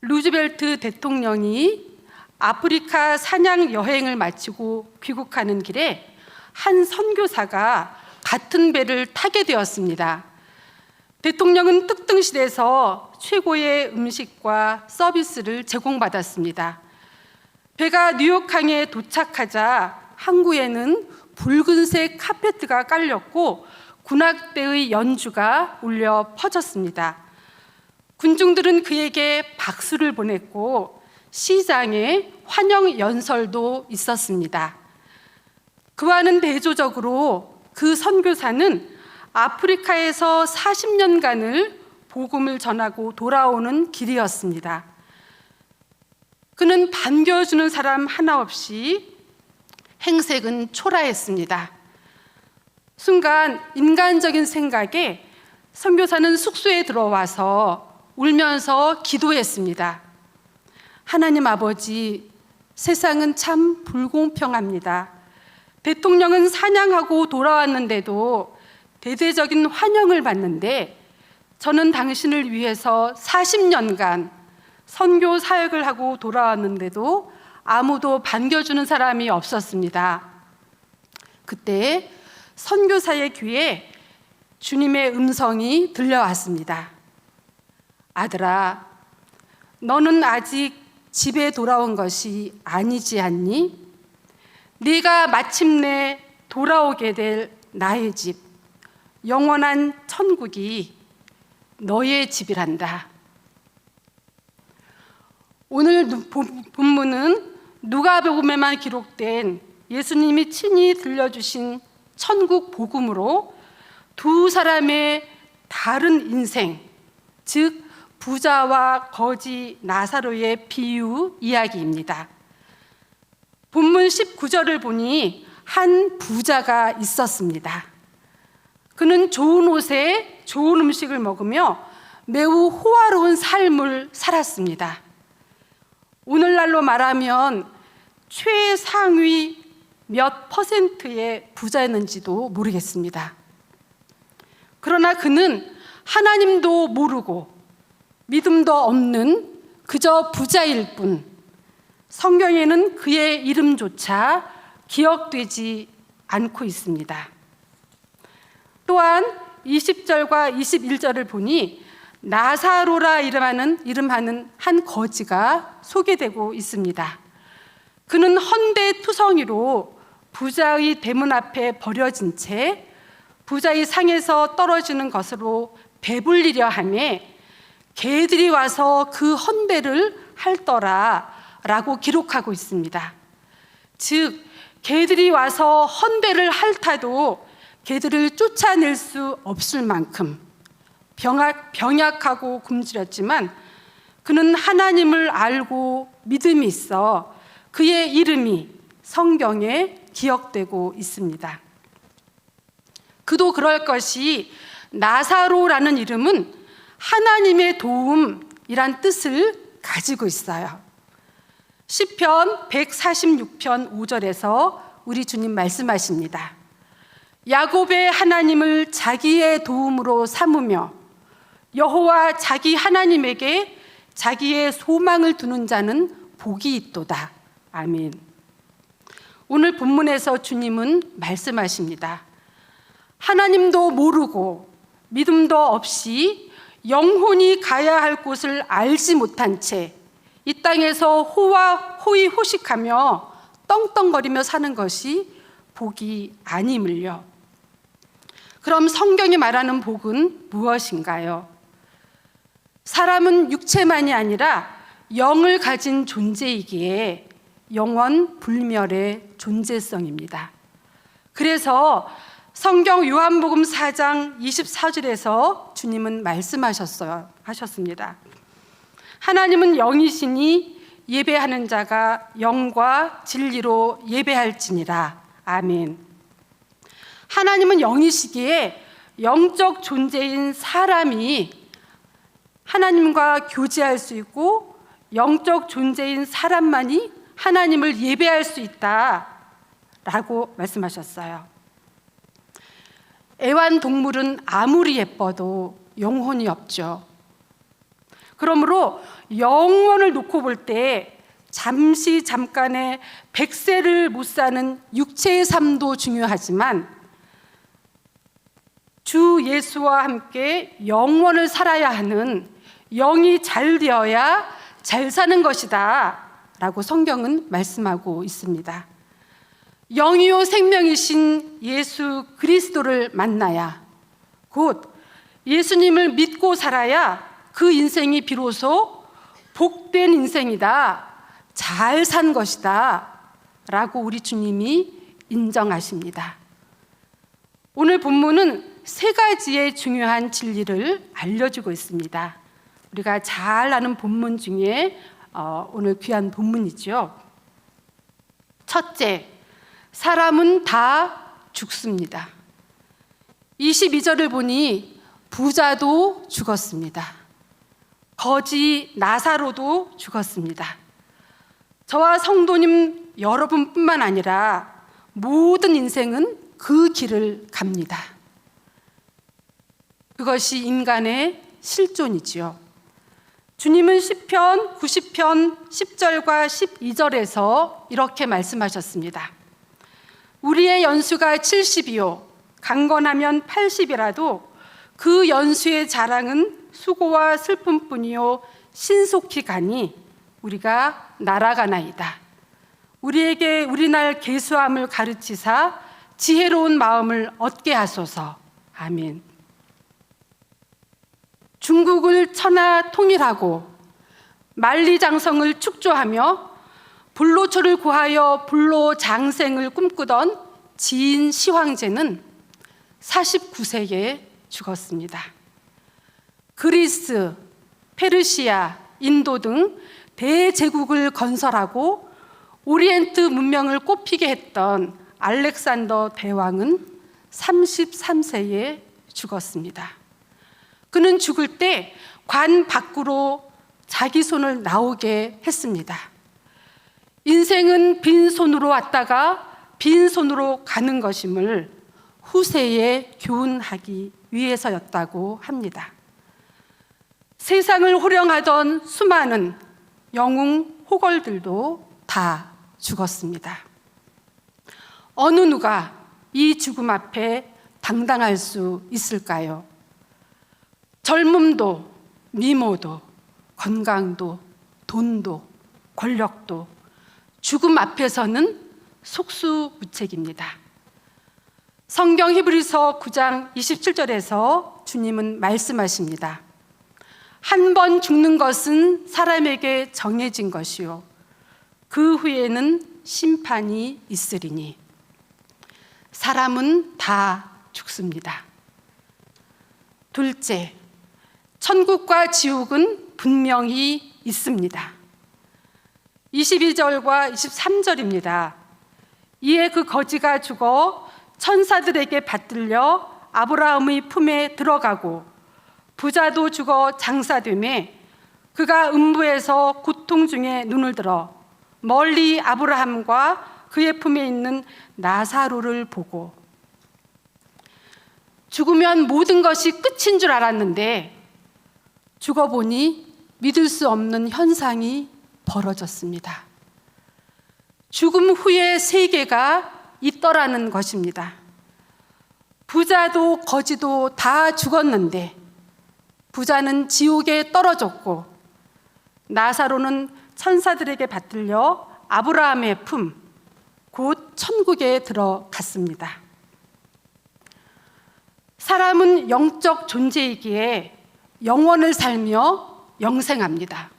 루즈벨트 대통령이 아프리카 사냥 여행을 마치고 귀국하는 길에 한 선교사가 같은 배를 타게 되었습니다. 대통령은 특등실에서 최고의 음식과 서비스를 제공받았습니다. 배가 뉴욕항에 도착하자 항구에는 붉은색 카페트가 깔렸고 군악대의 연주가 울려 퍼졌습니다. 군중들은 그에게 박수를 보냈고 시장에 환영 연설도 있었습니다. 그와는 대조적으로 그 선교사는 아프리카에서 40년간을 복음을 전하고 돌아오는 길이었습니다. 그는 반겨주는 사람 하나 없이 행색은 초라했습니다. 순간 인간적인 생각에 선교사는 숙소에 들어와서 울면서 기도했습니다. 하나님 아버지, 세상은 참 불공평합니다. 대통령은 사냥하고 돌아왔는데도 대대적인 환영을 받는데 저는 당신을 위해서 40년간 선교 사역을 하고 돌아왔는데도 아무도 반겨주는 사람이 없었습니다. 그때 선교사의 귀에 주님의 음성이 들려왔습니다. 아들아, 너는 아직 집에 돌아온 것이 아니지 않니? 네가 마침내 돌아오게 될 나의 집, 영원한 천국이 너의 집이란다. 오늘 본문은 누가복음에만 기록된 예수님이 친히 들려주신 천국 복음으로 두 사람의 다른 인생, 즉 부자와 거지 나사로의 비유 이야기입니다. 본문 19절을 보니 한 부자가 있었습니다. 그는 좋은 옷에 좋은 음식을 먹으며 매우 호화로운 삶을 살았습니다. 오늘날로 말하면 최상위 몇 퍼센트의 부자였는지도 모르겠습니다. 그러나 그는 하나님도 모르고 믿음도 없는 그저 부자일 뿐, 성경에는 그의 이름조차 기억되지 않고 있습니다. 또한 20절과 21절을 보니 나사로라 이름하는 한 거지가 소개되고 있습니다. 그는 헌데투성이로 부자의 대문 앞에 버려진 채 부자의 상에서 떨어지는 것으로 배불리려 하며 개들이 와서 그 헌배를 핥더라 라고 기록하고 있습니다. 즉 개들이 와서 헌배를 핥아도 개들을 쫓아낼 수 없을 만큼 병약하고 굶주렸지만 그는 하나님을 알고 믿음이 있어 그의 이름이 성경에 기억되고 있습니다. 그도 그럴 것이 나사로라는 이름은 하나님의 도움이란 뜻을 가지고 있어요. 시편 146편 5절에서 우리 주님 말씀하십니다. 야곱의 하나님을 자기의 도움으로 삼으며 여호와 자기 하나님에게 자기의 소망을 두는 자는 복이 있도다. 아멘. 오늘 본문에서 주님은 말씀하십니다. 하나님도 모르고 믿음도 없이 영혼이 가야 할 곳을 알지 못한 채 이 땅에서 호의호식하며 떵떵거리며 사는 것이 복이 아님을요. 그럼 성경이 말하는 복은 무엇인가요? 사람은 육체만이 아니라 영을 가진 존재이기에 영원 불멸의 존재성입니다. 그래서 성경 요한복음 4장 24절에서 주님은 말씀하셨습니다. 하나님은 영이시니 예배하는 자가 영과 진리로 예배할지니라. 아멘. 하나님은 영이시기에 영적 존재인 사람이 하나님과 교제할 수 있고 영적 존재인 사람만이 하나님을 예배할 수 있다라고 말씀하셨어요. 애완동물은 아무리 예뻐도 영혼이 없죠. 그러므로 영원을 놓고 볼 때 잠깐의 백세를 못 사는 육체의 삶도 중요하지만 주 예수와 함께 영원을 살아야 하는 영이 잘 되어야 잘 사는 것이다 라고 성경은 말씀하고 있습니다. 영이요 생명이신 예수 그리스도를 만나야, 곧 예수님을 믿고 살아야 그 인생이 비로소 복된 인생이다, 잘 산 것이다 라고 우리 주님이 인정하십니다. 오늘 본문은 세 가지의 중요한 진리를 알려주고 있습니다. 우리가 잘 아는 본문 중에 오늘 귀한 본문이죠. 첫째, 사람은 다 죽습니다. 22절을 보니 부자도 죽었습니다. 거지 나사로도 죽었습니다. 저와 성도님 여러분뿐만 아니라 모든 인생은 그 길을 갑니다. 그것이 인간의 실존이지요. 주님은 시편 90편 10절과 12절에서 이렇게 말씀하셨습니다. 우리의 연수가 70이요 강건하면 80이라도 그 연수의 자랑은 수고와 슬픔뿐이요 신속히 가니 우리가 날아가나이다. 우리에게 우리날 계수함을 가르치사 지혜로운 마음을 얻게 하소서. 아멘. 중국을 천하 통일하고 만리장성을 축조하며 불로초를 구하여 불로장생을 꿈꾸던 지인 시황제는 49세에 죽었습니다. 그리스, 페르시아, 인도 등 대제국을 건설하고 오리엔트 문명을 꽃피게 했던 알렉산더 대왕은 33세에 죽었습니다. 그는 죽을 때 관 밖으로 자기 손을 나오게 했습니다. 인생은 빈손으로 왔다가 빈손으로 가는 것임을 후세에 교훈하기 위해서였다고 합니다. 세상을 호령하던 수많은 영웅 호걸들도 다 죽었습니다. 어느 누가 이 죽음 앞에 당당할 수 있을까요? 젊음도, 미모도, 건강도, 돈도, 권력도 죽음 앞에서는 속수무책입니다. 성경 히브리서 9장 27절에서 주님은 말씀하십니다. 한 번 죽는 것은 사람에게 정해진 것이요 그 후에는 심판이 있으리니. 사람은 다 죽습니다. 둘째, 천국과 지옥은 분명히 있습니다. 22절과 23절입니다. 이에 그 거지가 죽어 천사들에게 받들려 아브라함의 품에 들어가고 부자도 죽어 장사되매 그가 음부에서 고통 중에 눈을 들어 멀리 아브라함과 그의 품에 있는 나사로를 보고, 죽으면 모든 것이 끝인 줄 알았는데 죽어보니 믿을 수 없는 현상이 벌어졌습니다. 죽음 후의 세계가 있더라는 것입니다. 부자도 거지도 다 죽었는데 부자는 지옥에 떨어졌고 나사로는 천사들에게 받들려 아브라함의 품, 곧 천국에 들어갔습니다. 사람은 영적 존재이기에 영원을 살며 영생합니다.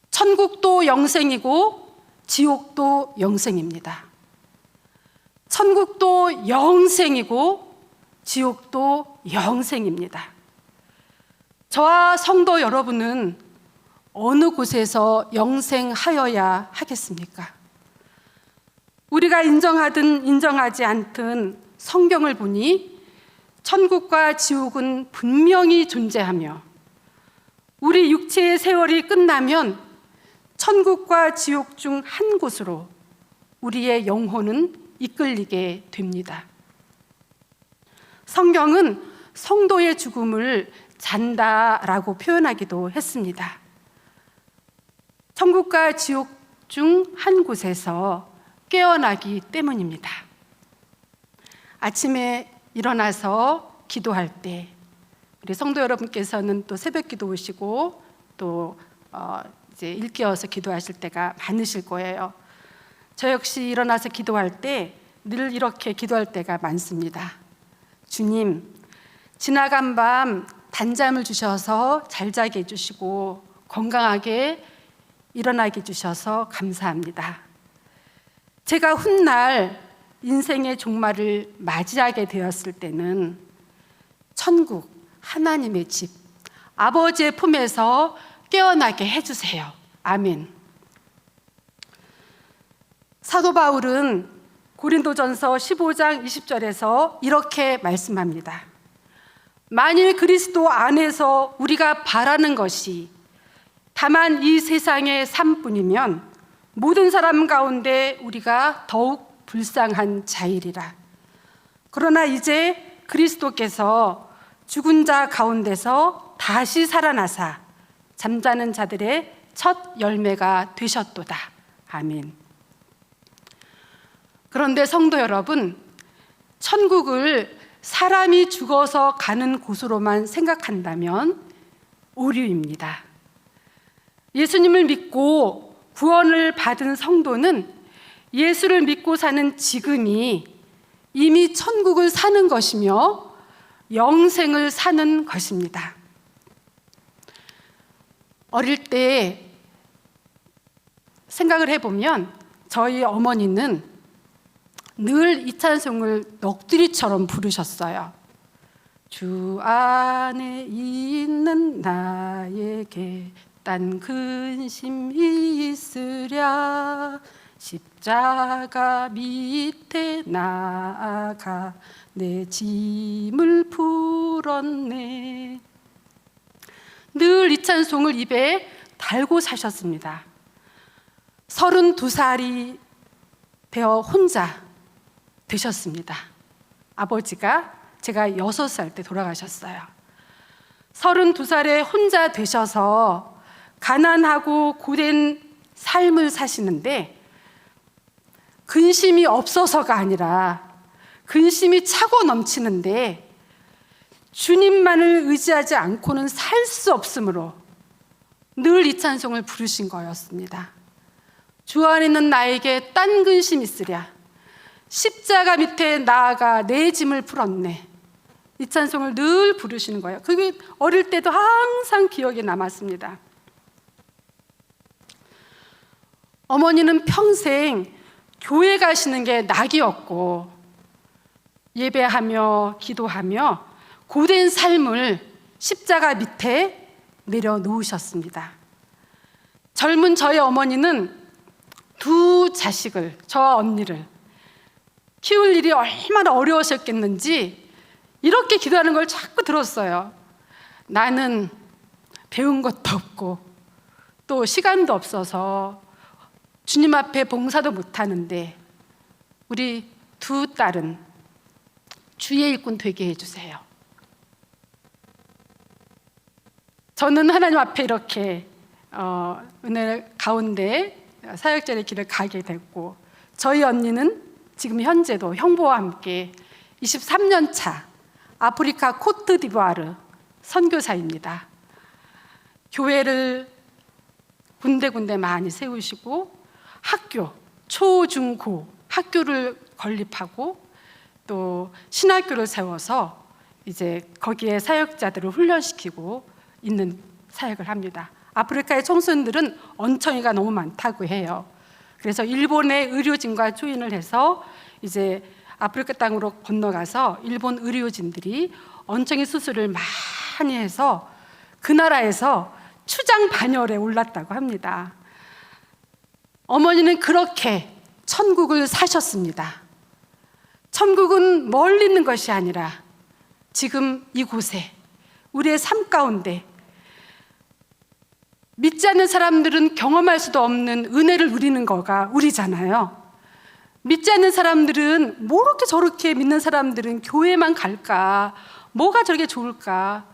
천국도 영생이고 지옥도 영생입니다. 천국도 영생이고 지옥도 영생입니다. 저와 성도 여러분은 어느 곳에서 영생하여야 하겠습니까? 우리가 인정하든 인정하지 않든 성경을 보니 천국과 지옥은 분명히 존재하며 우리 육체의 세월이 끝나면 천국과 지옥 중 한 곳으로 우리의 영혼은 이끌리게 됩니다. 성경은 성도의 죽음을 잔다라고 표현하기도 했습니다. 천국과 지옥 중 한 곳에서 깨어나기 때문입니다. 아침에 일어나서 기도할 때 우리 성도 여러분께서는 또 새벽 기도 오시고 또 이제 일깨어서 기도하실 때가 많으실 거예요. 저 역시 일어나서 기도할 때 늘 이렇게 기도할 때가 많습니다. 주님, 지나간 밤 단잠을 주셔서 잘 자게 해주시고 건강하게 일어나게 해주셔서 감사합니다. 제가 훗날 인생의 종말을 맞이하게 되었을 때는 천국, 하나님의 집, 아버지의 품에서 깨어나게 해주세요. 아멘. 사도 바울은 고린도전서 15장 20절에서 이렇게 말씀합니다. 만일 그리스도 안에서 우리가 바라는 것이 다만 이 세상의 삶뿐이면 모든 사람 가운데 우리가 더욱 불쌍한 자이리라. 그러나 이제 그리스도께서 죽은 자 가운데서 다시 살아나사 잠자는 자들의 첫 열매가 되셨도다. 아멘. 그런데 성도 여러분, 천국을 사람이 죽어서 가는 곳으로만 생각한다면 오류입니다. 예수님을 믿고 구원을 받은 성도는 예수를 믿고 사는 지금이 이미 천국을 사는 것이며 영생을 사는 것입니다. 어릴 때 생각을 해보면 저희 어머니는 늘 이 찬송을 넋두리처럼 부르셨어요. 주 안에 있는 나에게 딴 근심이 있으랴 십자가 밑에 나아가 내 짐을 풀었네. 늘 이 찬송을 입에 달고 사셨습니다. 32살이 되어 혼자 되셨습니다. 아버지가 제가 6살 때 돌아가셨어요. 32살에 혼자 되셔서 가난하고 고된 삶을 사시는데 근심이 없어서가 아니라 근심이 차고 넘치는데 주님만을 의지하지 않고는 살 수 없으므로 늘 이 찬송을 부르신 거였습니다. 주 안에 있는 나에게 딴 근심 있으랴 십자가 밑에 나아가 내 짐을 풀었네. 이 찬송을 늘 부르시는 거예요. 그게 어릴 때도 항상 기억에 남았습니다. 어머니는 평생 교회 가시는 게 낙이었고 예배하며 기도하며 고된 삶을 십자가 밑에 내려놓으셨습니다. 젊은 저희 어머니는 두 자식을, 저와 언니를 키울 일이 얼마나 어려우셨겠는지 이렇게 기도하는 걸 자꾸 들었어요. 나는 배운 것도 없고 또 시간도 없어서 주님 앞에 봉사도 못하는데 우리 두 딸은 주의 일꾼 되게 해주세요. 저는 하나님 앞에 이렇게 은혜 가운데 사역자의 길을 가게 됐고 저희 언니는 지금 현재도 형부와 함께 23년 차 아프리카 코트디부아르 선교사입니다. 교회를 군데군데 많이 세우시고 학교, 초, 중, 고 학교를 건립하고 또 신학교를 세워서 이제 거기에 사역자들을 훈련시키고 있는 사역을 합니다. 아프리카의 청소년들은 엉청이가 너무 많다고 해요. 그래서 일본의 의료진과 조인을 해서 이제 아프리카 땅으로 건너가서 일본 의료진들이 엉청이 수술을 많이 해서 그 나라에서 추장 반열에 올랐다고 합니다. 어머니는 그렇게 천국을 사셨습니다. 천국은 멀리 있는 것이 아니라 지금 이곳에 우리의 삶 가운데 믿지 않는 사람들은 경험할 수도 없는 은혜를 누리는 거가 우리잖아요. 믿지 않는 사람들은 뭐 이렇게 저렇게 믿는 사람들은 교회만 갈까? 뭐가 저렇게 좋을까?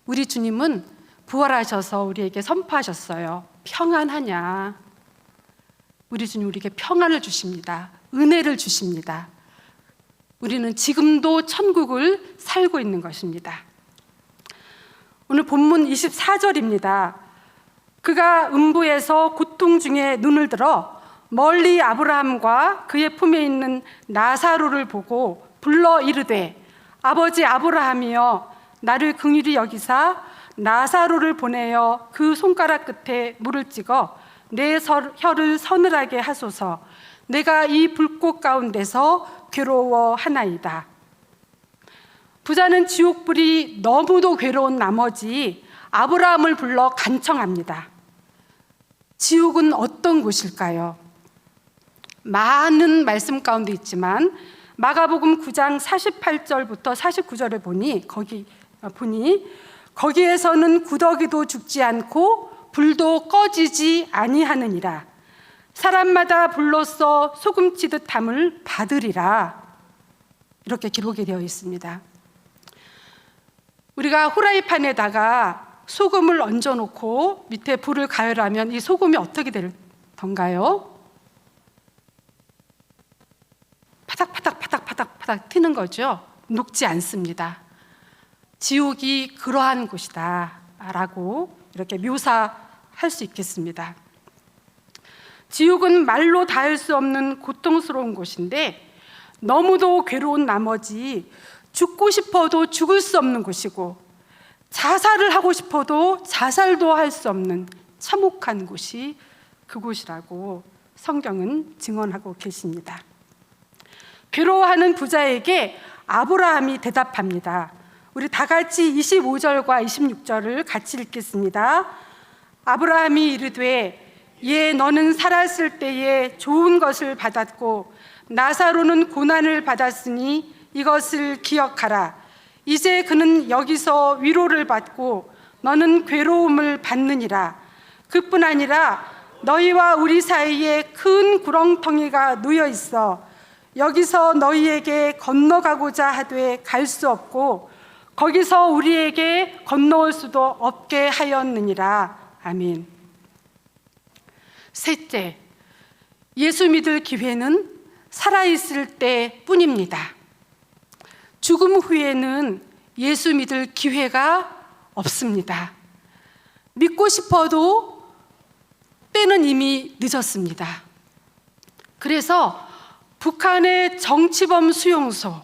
우리 주님은 부활하셔서 우리에게 선포하셨어요. 평안하냐? 우리 주님 우리에게 평안을 주십니다. 은혜를 주십니다. 우리는 지금도 천국을 살고 있는 것입니다. 오늘 본문 24절입니다. 그가 음부에서 고통 중에 눈을 들어 멀리 아브라함과 그의 품에 있는 나사로를 보고 불러 이르되 아버지 아브라함이여 나를 긍휼히 여기사 나사로를 보내어 그 손가락 끝에 물을 찍어 내 혀를 서늘하게 하소서. 내가 이 불꽃 가운데서 괴로워하나이다. 부자는 지옥불이 너무도 괴로운 나머지 아브라함을 불러 간청합니다. 지옥은 어떤 곳일까요? 많은 말씀 가운데 있지만 마가복음 9장 48절부터 49절을 보니 거기에서는 구더기도 죽지 않고 불도 꺼지지 아니하느니라. 사람마다 불로써 소금치듯 함을 받으리라. 이렇게 기록이 되어 있습니다. 우리가 후라이팬에다가 소금을 얹어놓고 밑에 불을 가열하면 이 소금이 어떻게 되던가요? 파닥파닥 튀는 거죠. 녹지 않습니다. 지옥이 그러한 곳이다 라고 이렇게 묘사할 수 있겠습니다. 지옥은 말로 닿을 수 없는 고통스러운 곳인데 너무도 괴로운 나머지 죽고 싶어도 죽을 수 없는 곳이고 자살을 하고 싶어도 자살도 할 수 없는 참혹한 곳이 그곳이라고 성경은 증언하고 계십니다. 괴로워하는 부자에게 아브라함이 대답합니다. 우리 다 같이 25절과 26절을 같이 읽겠습니다. 아브라함이 이르되 예 너는 살았을 때에 좋은 것을 받았고 나사로는 고난을 받았으니 이것을 기억하라. 이제 그는 여기서 위로를 받고 너는 괴로움을 받느니라. 그뿐 아니라 너희와 우리 사이에 큰 구렁텅이가 놓여 있어 여기서 너희에게 건너가고자 하되 갈 수 없고 거기서 우리에게 건너올 수도 없게 하였느니라. 아멘. 셋째, 예수 믿을 기회는 살아있을 때뿐입니다. 죽음 후에는 예수 믿을 기회가 없습니다. 믿고 싶어도 때는 이미 늦었습니다. 그래서 북한의 정치범 수용소,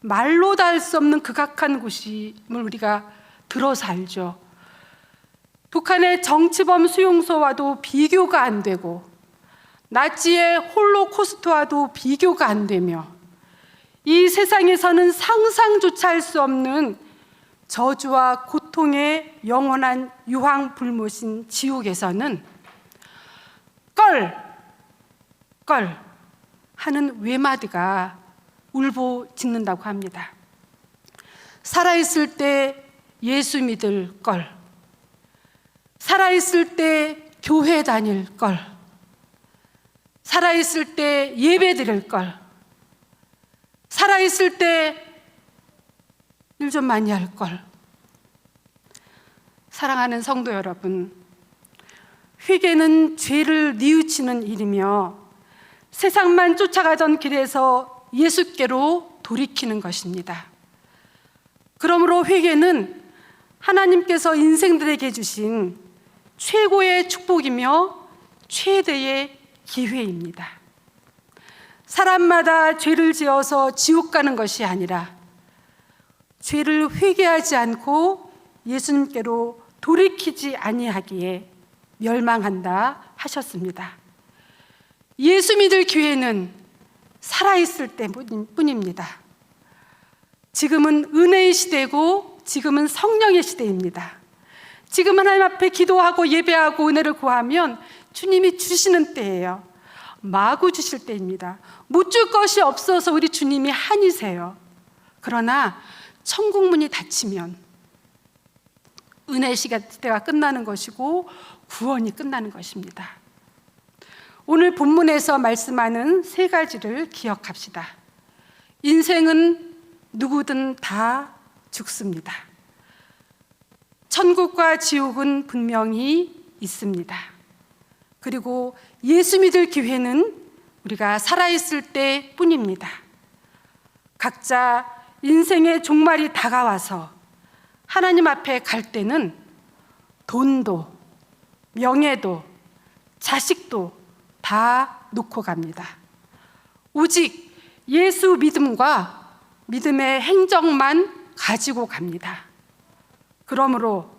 말로 다 할 수 없는 극악한 곳임을 우리가 들어서 알죠. 북한의 정치범 수용소와도 비교가 안 되고 나치의 홀로코스트와도 비교가 안 되며 이 세상에서는 상상조차 할 수 없는 저주와 고통의 영원한 유황불못인 지옥에서는 껄 하는 외마디가 울부짖는다고 합니다. 살아있을 때 예수 믿을 걸, 살아있을 때 교회 다닐 걸, 살아있을 때 예배 드릴 걸, 살아있을 때 일 좀 많이 할 걸. 사랑하는 성도 여러분, 회개는 죄를 뉘우치는 일이며 세상만 쫓아가던 길에서 예수께로 돌이키는 것입니다. 그러므로 회개는 하나님께서 인생들에게 주신 최고의 축복이며 최대의 기회입니다. 사람마다 죄를 지어서 지옥 가는 것이 아니라 죄를 회개하지 않고 예수님께로 돌이키지 아니하기에 멸망한다 하셨습니다. 예수 믿을 기회는 살아있을 때뿐입니다. 지금은 은혜의 시대고 지금은 성령의 시대입니다. 지금 하나님 앞에 기도하고 예배하고 은혜를 구하면 주님이 주시는 때예요. 마구 주실 때입니다. 못 줄 것이 없어서 우리 주님이 한이세요. 그러나 천국 문이 닫히면 은혜의 시대가 끝나는 것이고 구원이 끝나는 것입니다. 오늘 본문에서 말씀하는 세 가지를 기억합시다. 인생은 누구든 다 죽습니다. 천국과 지옥은 분명히 있습니다. 그리고 예수 믿을 기회는 우리가 살아있을 때뿐입니다. 각자 인생의 종말이 다가와서 하나님 앞에 갈 때는 돈도, 명예도, 자식도 다 놓고 갑니다. 오직 예수 믿음과 믿음의 행정만 가지고 갑니다. 그러므로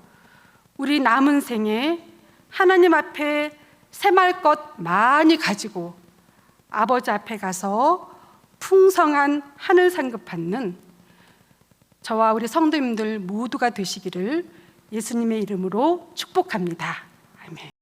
우리 남은 생에 하나님 앞에 sem할 것 많이 가지고 아버지 앞에 가서 풍성한 하늘 상급 받는 저와 우리 성도님들 모두가 되시기를 예수님의 이름으로 축복합니다. 아멘.